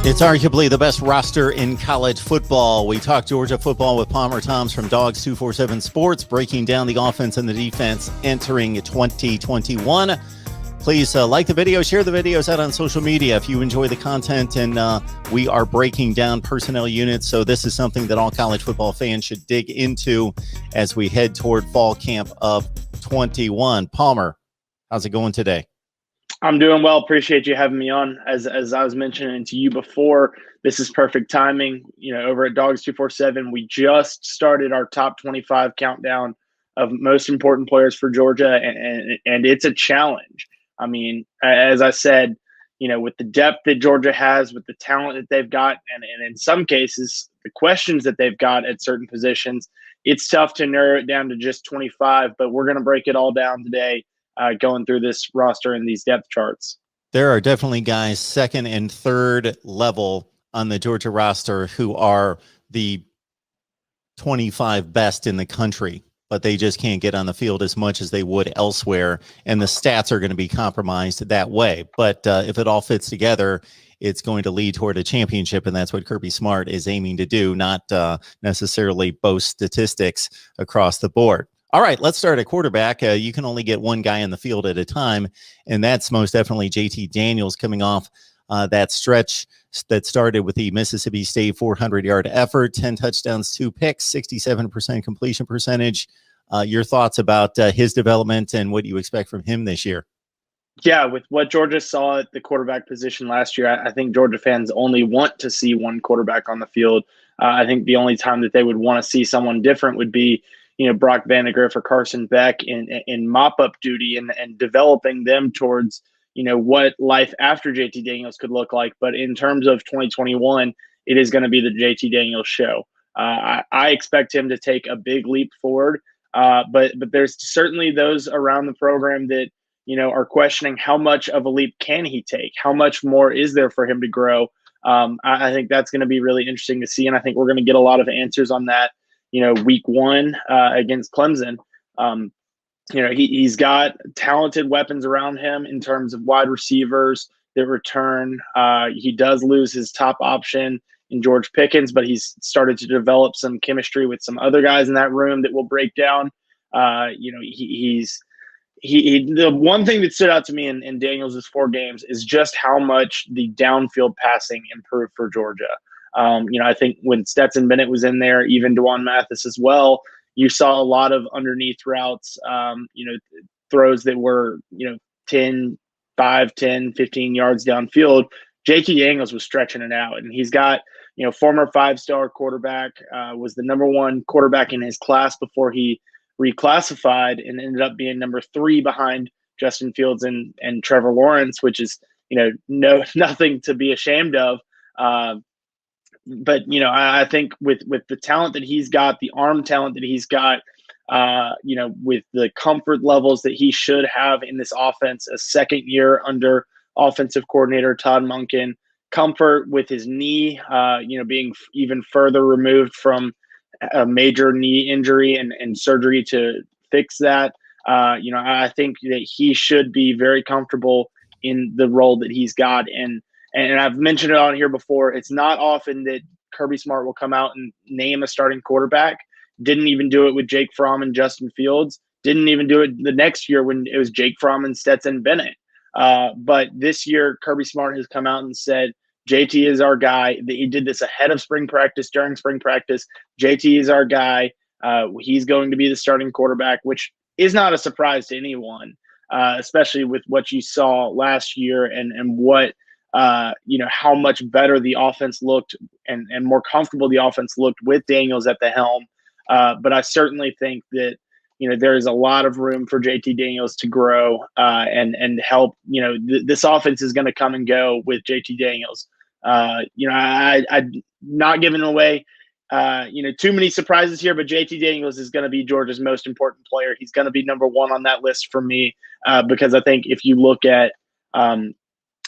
It's arguably the best roster in college football. We talk Georgia football with Palmer Thoms from Dogs 247 Sports, breaking down the offense and the defense entering 2021. Please like the video, share the videos out on social media if you enjoy the content. And we are breaking down personnel units. So this is something that all college football fans should dig into as we head toward fall camp of 21. Palmer, how's it going today? I'm doing well. Appreciate you having me on. As I was mentioning to you before, this is perfect timing. You know, over at Dogs 247, we just started our top 25 countdown of most important players for Georgia, and it's a challenge. I mean, as I said, you know, with the depth that Georgia has, with the talent that they've got, and in some cases, the questions that they've got at certain positions, it's tough to narrow it down to just 25, but we're going to break it all down today. Going through this roster and these depth charts. There are definitely guys second and third level on the Georgia roster who are the 25 best in the country, but they just can't get on the field as much as they would elsewhere, and the stats are going to be compromised that way. But if it all fits together, it's going to lead toward a championship, and that's what Kirby Smart is aiming to do, not necessarily boast statistics across the board. All right, let's start at quarterback. You can only get one guy in the field at a time, and that's most definitely JT Daniels coming off that stretch that started with the Mississippi State 400-yard effort, 10 touchdowns, 2 picks, 67% completion percentage. Your thoughts about his development and what you expect from him this year? Yeah, with what Georgia saw at the quarterback position last year, I think Georgia fans only want to see one quarterback on the field. I think the only time that they would want to see someone different would be, you know, Brock Vandagriff or Carson Beck in mop-up duty and developing them towards, you know, what life after JT Daniels could look like. But in terms of 2021, it is going to be the JT Daniels show. I expect him to take a big leap forward, but there's certainly those around the program that, you know, are questioning how much of a leap can he take? How much more is there for him to grow? I think that's going to be really interesting to see, and I think we're going to get a lot of answers on that, you know, week one against Clemson. You know, he's got talented weapons around him in terms of wide receivers that return. He does lose his top option in George Pickens, but he's started to develop some chemistry with some other guys in that room that will break down. You know, the one thing that stood out to me in Daniels' 4 games is just how much the downfield passing improved for Georgia. You know, I think when Stetson Bennett was in there, even DeJuan Mathis as well, you saw a lot of underneath routes, you know, throws that were, you know, 5, 10, 15 yards downfield. JT Daniels was stretching it out, and he's got, you know, former 5-star quarterback, was the number 1 quarterback in his class before he reclassified and ended up being number 3 behind Justin Fields and Trevor Lawrence, which is, you know, nothing to be ashamed of. But, you know, I think with the talent that he's got, the arm talent that he's got, you know, with the comfort levels that he should have in this offense, a second year under offensive coordinator Todd Monken, comfort with his knee, you know, being even further removed from a major knee injury and surgery to fix that. You know, I think that he should be very comfortable in the role that he's got. And I've mentioned it on here before, it's not often that Kirby Smart will come out and name a starting quarterback. Didn't even do it with Jake Fromm and Justin Fields. Didn't even do it the next year when it was Jake Fromm and Stetson Bennett. But this year, Kirby Smart has come out and said, JT is our guy. He did this ahead of spring practice, during spring practice. JT is our guy. He's going to be the starting quarterback, which is not a surprise to anyone, especially with what you saw last year and what, you know, how much better the offense looked and more comfortable the offense looked with Daniels at the helm. But I certainly think that, you know, there is a lot of room for JT Daniels to grow and help. You know, this offense is going to come and go with JT Daniels. You know, I'm not giving away, you know, too many surprises here, but JT Daniels is going to be Georgia's most important player. He's going to be number 1 on that list for me because I think if you look at,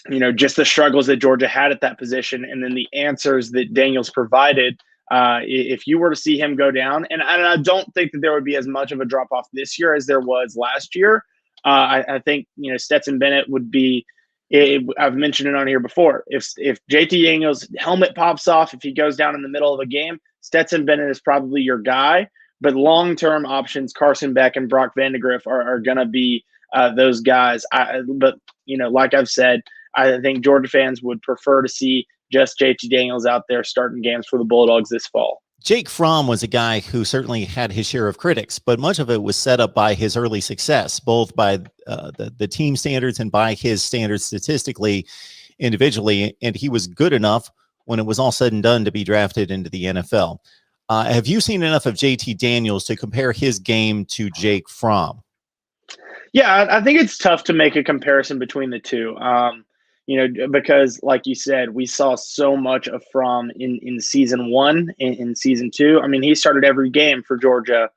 you know, just the struggles that Georgia had at that position and then the answers that Daniels provided, if you were to see him go down, and I don't think that there would be as much of a drop-off this year as there was last year. I think, you know, Stetson Bennett would be I've mentioned it on here before. If JT Daniels' helmet pops off, if he goes down in the middle of a game, Stetson Bennett is probably your guy. But long-term options, Carson Beck and Brock Vandegrift are going to be those guys. But like I've said, I think Georgia fans would prefer to see just JT Daniels out there starting games for the Bulldogs this fall. Jake Fromm was a guy who certainly had his share of critics, but much of it was set up by his early success, both by the team standards and by his standards statistically, individually. And he was good enough when it was all said and done to be drafted into the NFL. Have you seen enough of JT Daniels to compare his game to Jake Fromm? Yeah, I think it's tough to make a comparison between the two. Because like you said, we saw so much of Fromm in season one, in season two. I mean, he started every game for Georgia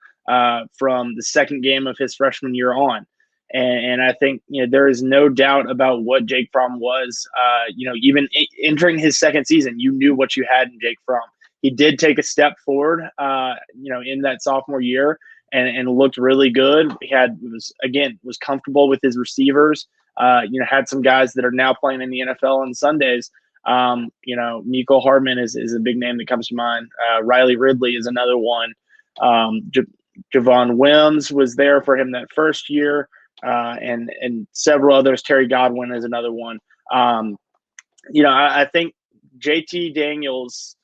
from the second game of his freshman year on. And I think, there is no doubt about what Jake Fromm was. Even entering his second season, you knew what you had in Jake Fromm. He did take a step forward, in that sophomore year and looked really good. He was comfortable with his receivers. Had some guys that are now playing in the NFL on Sundays. Miko Hardman is a big name that comes to mind. Riley Ridley is another one. Javon Wims was there for him that first year, and several others. Terry Godwin is another one. I think JT Daniels,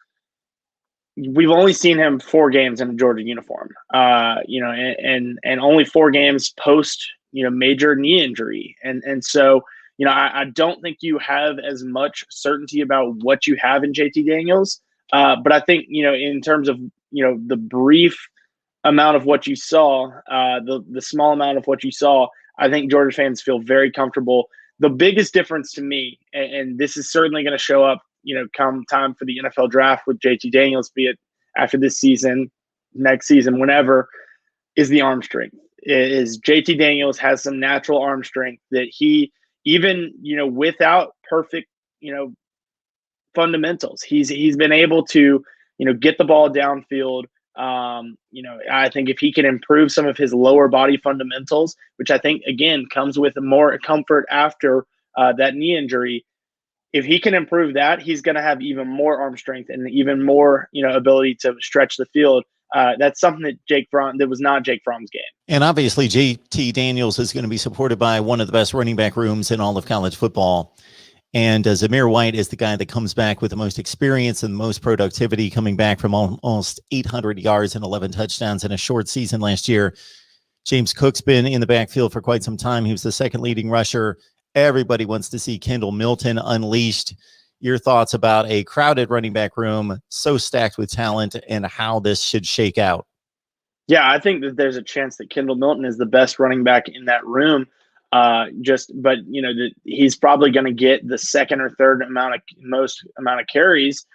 we've only seen him 4 games in a Georgia uniform, and only 4 games post, major knee injury. And so, I don't think you have as much certainty about what you have in JT Daniels. But I think, in terms of, the brief amount of what you saw, the small amount of what you saw, I think Georgia fans feel very comfortable. The biggest difference to me, and this is certainly going to show up, come time for the NFL draft with JT Daniels, be it after this season, next season, whenever, is the arm strength. Is JT Daniels has some natural arm strength that he, even, without perfect, fundamentals, he's been able to, get the ball downfield. I think if he can improve some of his lower body fundamentals, which I think, again, comes with more comfort after that knee injury, if he can improve that, he's going to have even more arm strength and even more, ability to stretch the field. That's something that was not Jake Fromm's game. And obviously, JT Daniels is going to be supported by one of the best running back rooms in all of college football. And Zamir White is the guy that comes back with the most experience and the most productivity, coming back from almost 800 yards and 11 touchdowns in a short season last year. James Cook's been in the backfield for quite some time. He was the second leading rusher. Everybody wants to see Kendall Milton unleashed. Your thoughts about a crowded running back room, so stacked with talent, and how this should shake out? Yeah, I think that there's a chance that Kendall Milton is the best running back in that room. But he's probably going to get the second or third most amount of carries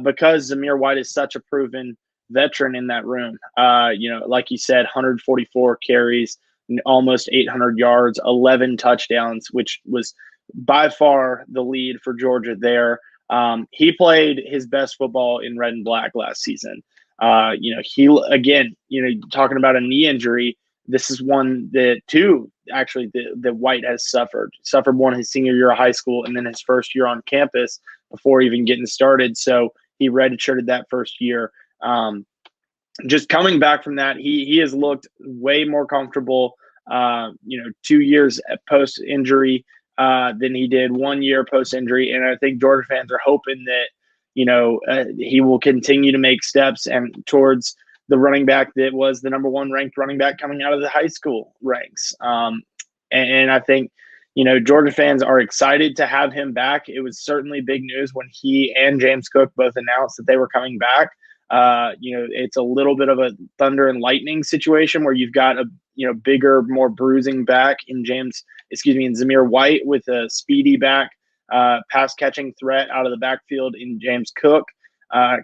because Zamir White is such a proven veteran in that room. Like you said, 144 carries, almost 800 yards, 11 touchdowns, which was by far the lead for Georgia there. He played his best football in red and black last season. Talking about a knee injury, this is one that White has suffered one his senior year of high school and then his first year on campus before even getting started. So he redshirted that first year. Just coming back from that, he has looked way more comfortable, 2 years post injury than he did 1 year post injury. And I think Georgia fans are hoping that, he will continue to make steps and towards the running back that was the number 1 ranked running back coming out of the high school ranks. And I think, Georgia fans are excited to have him back. It was certainly big news when he and James Cook both announced that they were coming back. It's a little bit of a thunder and lightning situation where you've got a, bigger, more bruising back in Zamir White with a speedy back, pass catching threat out of the backfield in James Cook.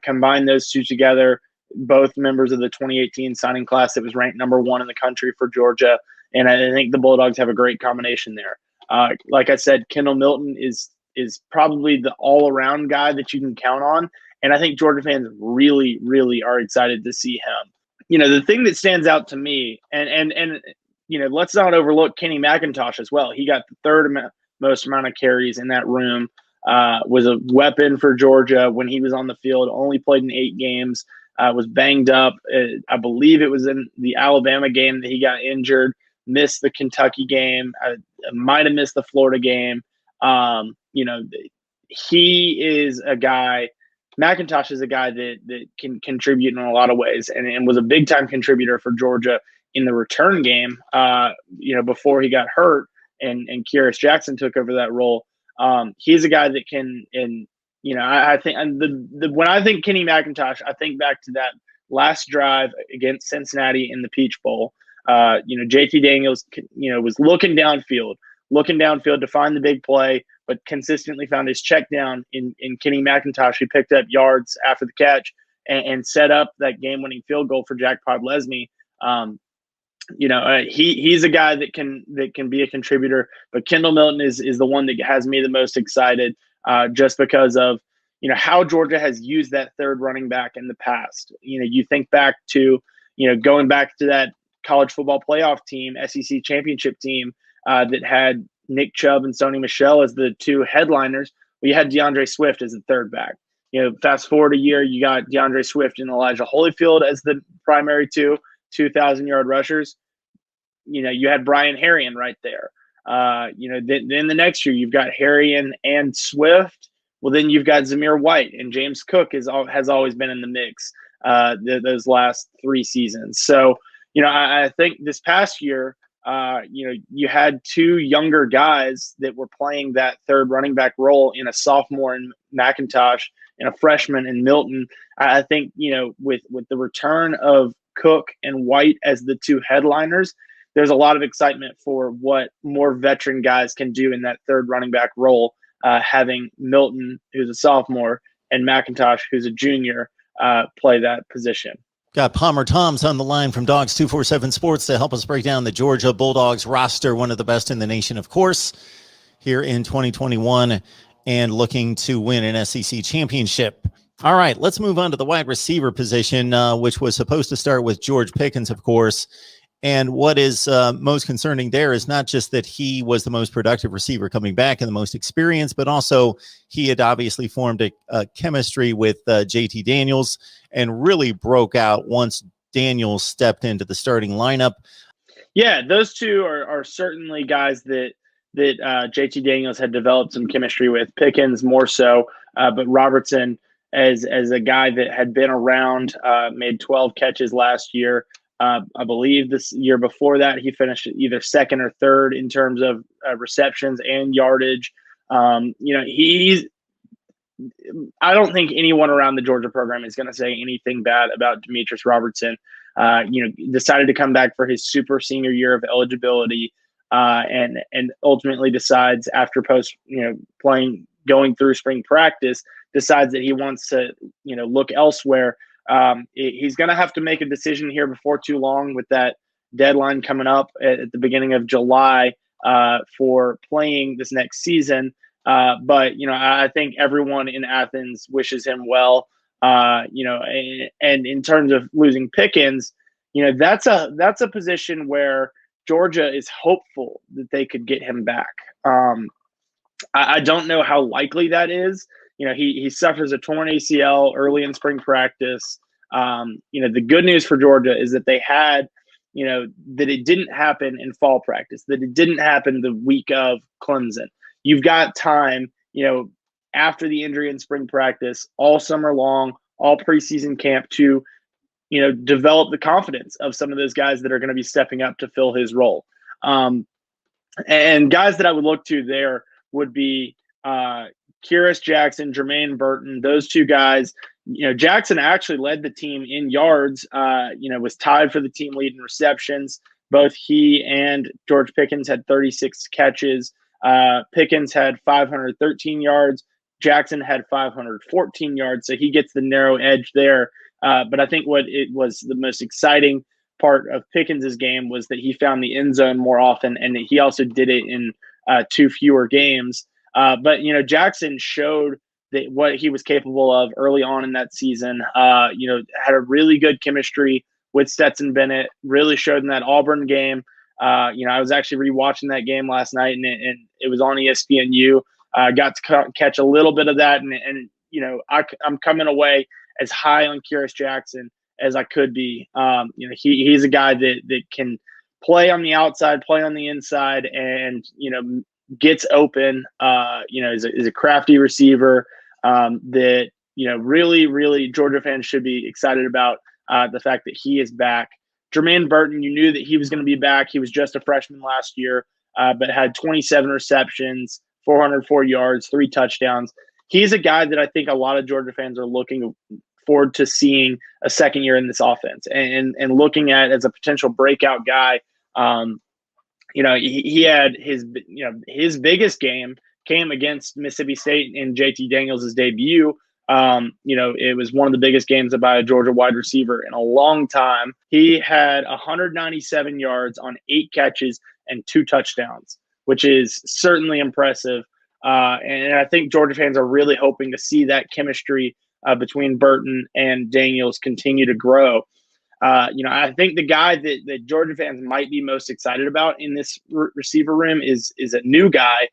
Combine those two together, both members of the 2018 signing class that was ranked number 1 in the country for Georgia. And I think the Bulldogs have a great combination there. Like I said, Kendall Milton is probably the all-around guy that you can count on. And I think Georgia fans really, really are excited to see him. The thing that stands out to me, and let's not overlook Kenny McIntosh as well. He got the most amount of carries in that room. Was a weapon for Georgia when he was on the field. Only played in 8 games. Was banged up. I believe it was in the Alabama game that he got injured. Missed the Kentucky game. Might have missed the Florida game. He is a guy. McIntosh is a guy that can contribute in a lot of ways, and was a big time contributor for Georgia in the return game. Before he got hurt and Kyrus Jackson took over that role. He's a guy that can, I think when I think Kenny McIntosh, I think back to that last drive against Cincinnati in the Peach Bowl. JT Daniels, was looking downfield to find the big play, but consistently found his check down in Kenny McIntosh, who picked up yards after the catch and set up that game-winning field goal for Jack Podlesny. He's a guy that can be a contributor, but Kendall Milton is the one that has me the most excited, just because of how Georgia has used that third running back in the past. You think back to going back to that college football playoff team, SEC championship team, that had Nick Chubb and Sony Michel as the 2 headliners. We had DeAndre Swift as the third back. Fast forward a year, you got DeAndre Swift and Elijah Holyfield as the primary 2,000-yard rushers. You had Brian Herrien right there. Then the next year you've got Herrien and Swift. Well, then you've got Zamir White, and James Cook has always been in the mix those last 3 seasons. So, I think this past year, you had 2 younger guys that were playing that third running back role in a sophomore in McIntosh and a freshman in Milton. I think, with the return of Cook and White as the 2 headliners, there's a lot of excitement for what more veteran guys can do in that third running back role, having Milton, who's a sophomore, and McIntosh, who's a junior, play that position. Got Palmer Toms on the line from Dogs 247 Sports to help us break down the Georgia Bulldogs roster, one of the best in the nation, of course, here in 2021, and looking to win an SEC championship. All right, let's move on to the wide receiver position, which was supposed to start with George Pickens, of course. And what is most concerning there is not just that he was the most productive receiver coming back and the most experienced, but also he had obviously formed a chemistry with JT Daniels and really broke out once Daniels stepped into the starting lineup. Yeah, those 2 are certainly guys that JT Daniels had developed some chemistry with. Pickens more so, but Robertson as a guy that had been around, made 12 catches last year. I believe this year before that, he finished either second or third in terms of receptions and yardage. I don't think anyone around the Georgia program is going to say anything bad about Demetrius Robertson. Decided to come back for his super senior year of eligibility, and ultimately decides after going through spring practice, decides that he wants to look elsewhere. He's going to have to make a decision here before too long, with that deadline coming up at the beginning of July for playing this next season. But I think everyone in Athens wishes him well. And in terms of losing Pickens, that's a position where Georgia is hopeful that they could get him back. I don't know how likely that is. He suffers a torn ACL early in spring practice. The good news for Georgia is that they had, that it didn't happen in fall practice, that it didn't happen the week of Clemson. You've got time, after the injury in spring practice, all summer long, all preseason camp to, develop the confidence of some of those guys that are going to be stepping up to fill his role. And guys that I would look to there would be Kyrus Jackson, Jermaine Burton, those 2 guys. Jackson actually led the team in yards, was tied for the team lead in receptions. Both he and George Pickens had 36 catches. Pickens had 513 yards. Jackson had 514 yards. So he gets the narrow edge there. But I think what it was the most exciting part of Pickens's game was that he found the end zone more often, and that he also did it in 2 fewer games. But Jackson showed that what he was capable of early on in that season. Had a really good chemistry with Stetson Bennett. Really showed in that Auburn game. I was actually rewatching that game last night, and it was on ESPNU. Got to catch a little bit of that, and I'm coming away as high on Curious Jackson as I could be. He's a guy that can play on the outside, play on the inside, and gets open. Is a crafty receiver that really Georgia fans should be excited about the fact that he is back. Jermaine Burton, you knew that he was going to be back. He was just a freshman last year, but had 27 receptions, 404 yards, 3 touchdowns. He's a guy that I think a lot of Georgia fans are looking forward to seeing a second year in this offense and looking at as a potential breakout guy. He had his biggest game came against Mississippi State in JT Daniels' debut. It was one of the biggest games by a Georgia wide receiver in a long time. He had 197 yards on 8 catches and 2 touchdowns, which is certainly impressive. And I think Georgia fans are really hoping to see that chemistry between Burton and Daniels continue to grow. I think the guy that Georgia fans might be most excited about in this receiver room is a new guy,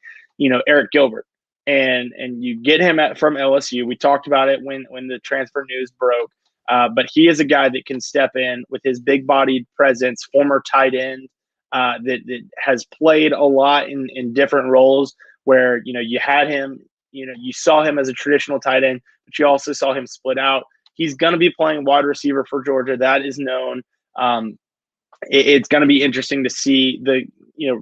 Eric Gilbert. And you get him from LSU. We talked about it when the transfer news broke. But he is a guy that can step in with his big-bodied presence, former tight end that has played a lot in different roles where, you had him, you saw him as a traditional tight end, but you also saw him split out. He's going to be playing wide receiver for Georgia. That is known. It's going to be interesting to see the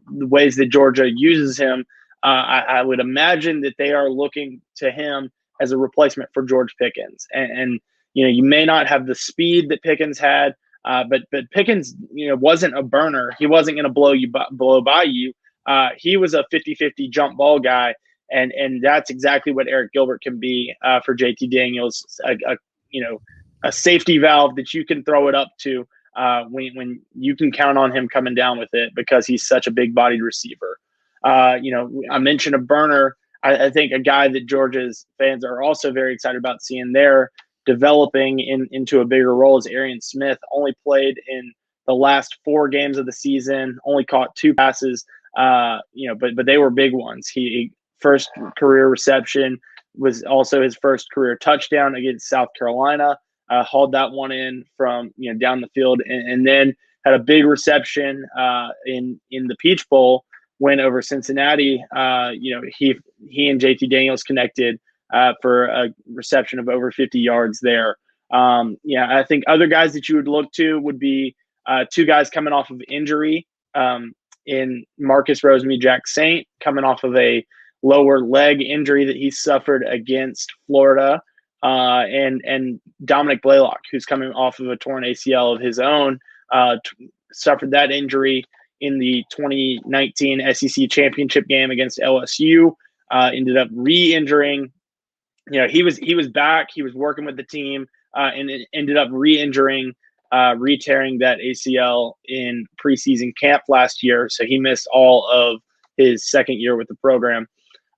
ways that Georgia uses him. I would imagine that they are looking to him as a replacement for George Pickens. And you may not have the speed that Pickens had, but Pickens, wasn't a burner. He wasn't going to blow by you. He was a 50-50 jump ball guy. And that's exactly what Eric Gilbert can be for JT Daniels, a safety valve that you can throw it up to when you can count on him coming down with it because he's such a big-bodied receiver. I mentioned a burner. I think a guy that Georgia's fans are also very excited about seeing there developing into a bigger role is Arian Smith. Only played in the last 4 games of the season, only caught 2 passes, but they were big ones. He first career reception was also his first career touchdown against South Carolina. Hauled that one in from down the field, and then had a big reception in the Peach Bowl win over Cincinnati. He and JT Daniels connected for a reception of over 50 yards there. I think other guys that you would look to would be 2 guys coming off of injury in Marcus Rosemy-Jack Saint, coming off of a lower leg injury that he suffered against Florida, and Dominic Blaylock, who's coming off of a torn ACL of his own, suffered that injury in the 2019 SEC championship game against LSU, ended up re-injuring. He was back. He was working with the team, and it ended up re-injuring, re-tearing that ACL in preseason camp last year. So he missed all of his second year with the program.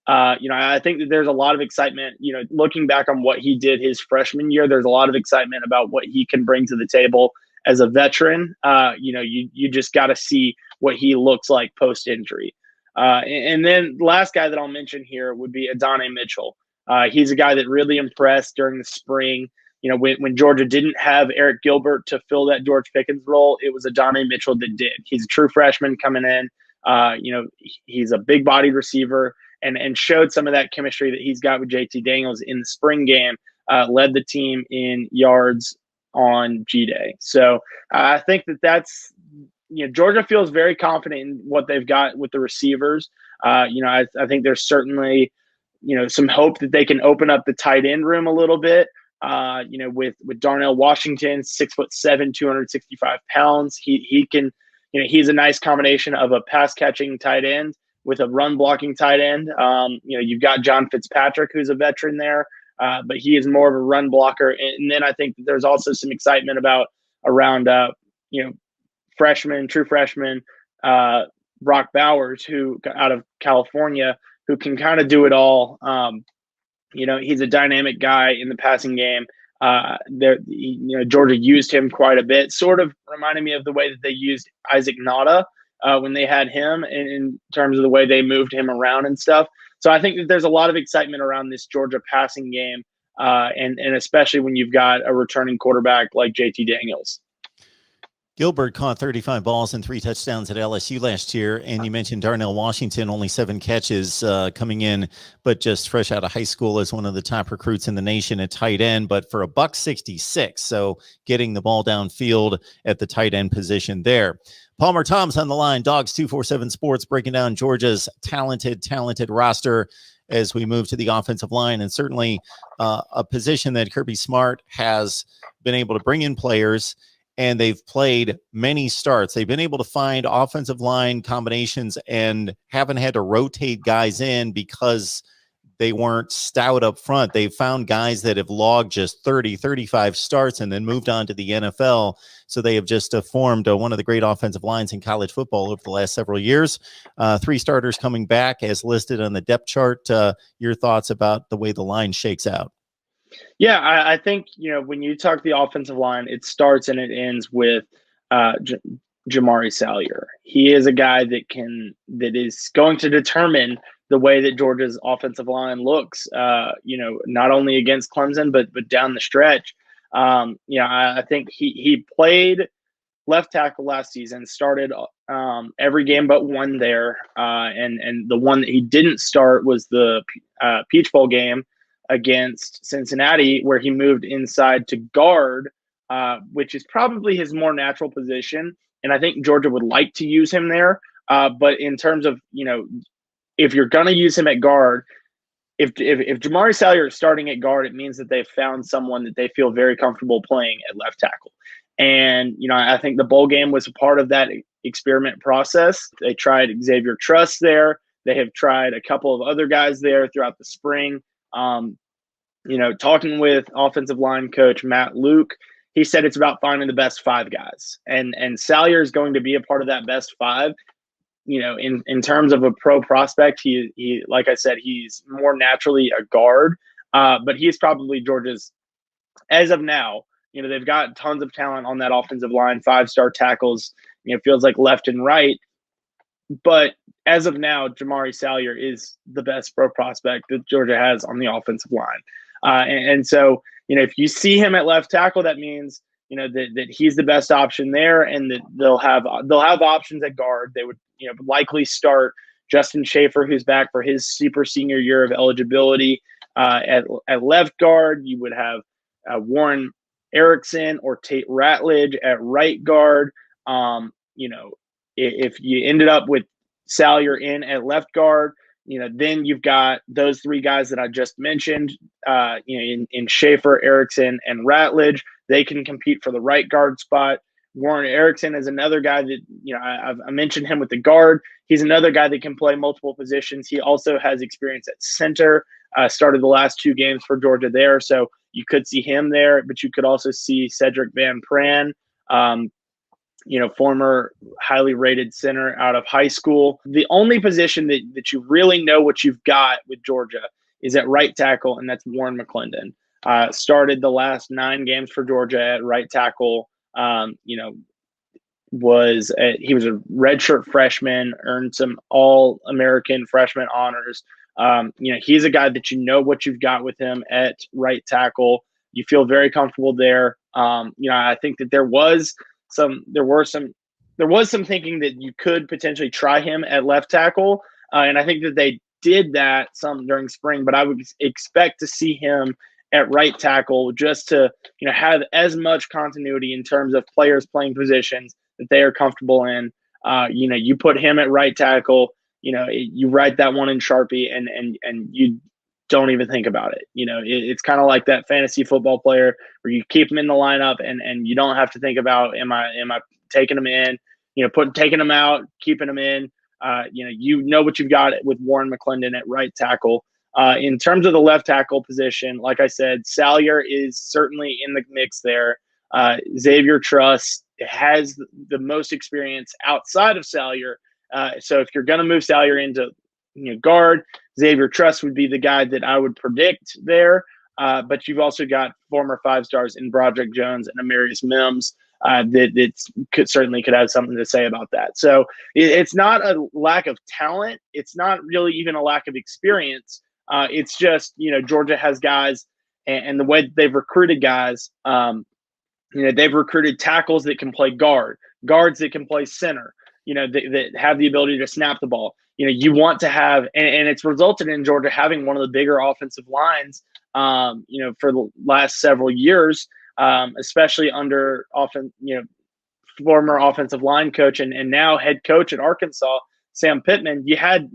I think that there's a lot of excitement, looking back on what he did his freshman year, there's a lot of excitement about what he can bring to the table as a veteran. You just got to see what he looks like post-injury. And then the last guy that I'll mention here would be Adonai Mitchell. He's a guy that really impressed during the spring. When Georgia didn't have Eric Gilbert to fill that George Pickens role, it was Adonai Mitchell that did. He's a true freshman coming in. He's a big-bodied receiver. And showed some of that chemistry that he's got with JT Daniels in the spring game, led the team in yards on G-Day. So I think that's Georgia feels very confident in what they've got with the receivers. I think there's certainly, some hope that they can open up the tight end room a little bit. With Darnell Washington, 6'7", 265 pounds. He can, he's a nice combination of a pass catching tight end with a run blocking tight end. You've got John Fitzpatrick, who's a veteran there, but he is more of a run blocker. And then I think there's also some excitement around true freshman, Brock Bowers, who out of California, who can kind of do it all. He's a dynamic guy in the passing game. Georgia used him quite a bit, sort of reminding me of the way that they used Isaac Nada when they had him in terms of the way they moved him around and stuff. So I think that there's a lot of excitement around this Georgia passing game, and especially when you've got a returning quarterback like JT Daniels. Gilbert caught 35 balls and 3 touchdowns at LSU last year. And you mentioned Darnell Washington, only 7 catches coming in, but just fresh out of high school as one of the top recruits in the nation at tight end, but for $166. So getting the ball downfield at the tight end position there. Palmer Tom's on the line, Dogs 247 Sports, breaking down Georgia's talented roster as we move to the offensive line. And certainly a position that Kirby Smart has been able to bring in players, and they've played many starts. They've been able to find offensive line combinations and haven't had to rotate guys in because they weren't stout up front. They've found guys that have logged just 30, 35 starts and then moved on to the NFL. So they have just formed one of the great offensive lines in college football over the last several years. 3 starters coming back as listed on the depth chart. Your thoughts about the way the line shakes out? Yeah, I think, when you talk the offensive line, it starts and it ends with Jamari Salyer. He is a guy that is going to determine the way that Georgia's offensive line looks, not only against Clemson, but down the stretch. I think he played left tackle last season, started every game but one there. And the one that he didn't start was the Peach Bowl game against Cincinnati, where he moved inside to guard, which is probably his more natural position. And I think Georgia would like to use him there. But in terms of, if you're going to use him at guard, if Jamari Salyer is starting at guard, it means that they've found someone that they feel very comfortable playing at left tackle. And, I think the bowl game was a part of that experiment process. They tried Xavier Truss there. They have tried a couple of other guys there throughout the spring. Talking with offensive line coach Matt Luke, he said it's about finding the best 5 guys. And Salyer is going to be a part of that best 5. In terms of a pro prospect, he like I said, he's more naturally a guard, but he's probably Georgia's, as of now, they've got tons of talent on that offensive line, 5-star tackles, feels like left and right. But as of now, Jamari Salyer is the best pro prospect that Georgia has on the offensive line. And so, if you see him at left tackle, that means, that he's the best option there, and that they'll have options at guard. They would, likely start Justin Schaefer, who's back for his super senior year of eligibility. At left guard, you would have Warren Erickson or Tate Ratledge at right guard. If you ended up with Salyer in at left guard, then you've got those 3 guys that I just mentioned, in Schaefer, Erickson, and Ratledge. They can compete for the right guard spot. Warren Erickson is another guy that, I mentioned him with the guard. He's another guy that can play multiple positions. He also has experience at center, started the last 2 games for Georgia there. So you could see him there, but you could also see Cedric Van Pran, former highly rated center out of high school. The only position that you really know what you've got with Georgia is at right tackle, and that's Warren McClendon. Started the last 9 games for Georgia at right tackle. He was a redshirt freshman, earned some All-American freshman honors. He's a guy that what you've got with him at right tackle. You feel very comfortable there. I think that there was some thinking that you could potentially try him at left tackle, and I think that they did that some during spring. But I would expect to see him at right tackle just to have as much continuity in terms of players playing positions that they are comfortable in. You put him at right tackle, you write that one in Sharpie, and you don't even think about it. It's kind of like that fantasy football player where you keep him in the lineup and you don't have to think about, am I taking him in, taking him out, keeping him in. What you've got with Warren McClendon at right tackle. In terms of the left tackle position, like I said, Salyer is certainly in the mix there. Xavier Truss has the most experience outside of Salyer. So if you're going to move Salyer into guard, Xavier Truss would be the guy that I would predict there. But you've also got former 5 stars in Broderick Jones and Amarius Mims. certainly could have something to say about that. So it's not a lack of talent. It's not really even a lack of experience. It's just, Georgia has guys, and the way that they've recruited guys, they've recruited tackles that can play guard, guards that can play center, that have the ability to snap the ball. You want to have, and it's resulted in Georgia having one of the bigger offensive lines, for the last several years, especially under former offensive line coach and now head coach at Arkansas, Sam Pittman. You had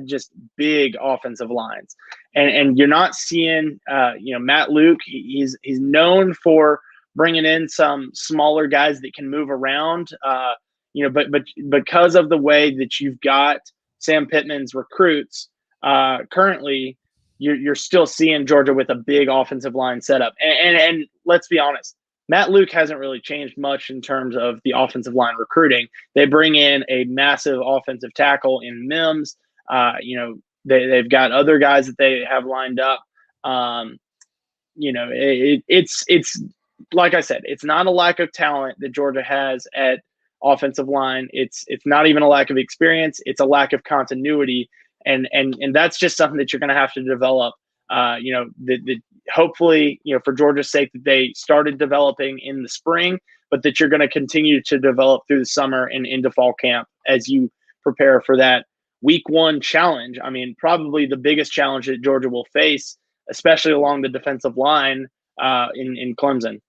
just big offensive lines, and you're not seeing, Matt Luke. He's known for bringing in some smaller guys that can move around, but because of the way that you've got Sam Pittman's recruits currently, you're still seeing Georgia with a big offensive line setup. And let's be honest, Matt Luke hasn't really changed much in terms of the offensive line recruiting. They bring in a massive offensive tackle in Mims. They've got other guys that they have lined up. It's like I said, it's not a lack of talent that Georgia has at offensive line. It's not even a lack of experience. It's a lack of continuity, and that's just something that you're going to have to develop. Hopefully, for Georgia's sake, that they started developing in the spring, but that you're going to continue to develop through the summer and into fall camp as you prepare for that week 1 challenge. I mean, probably the biggest challenge that Georgia will face, especially along the defensive line in Clemson.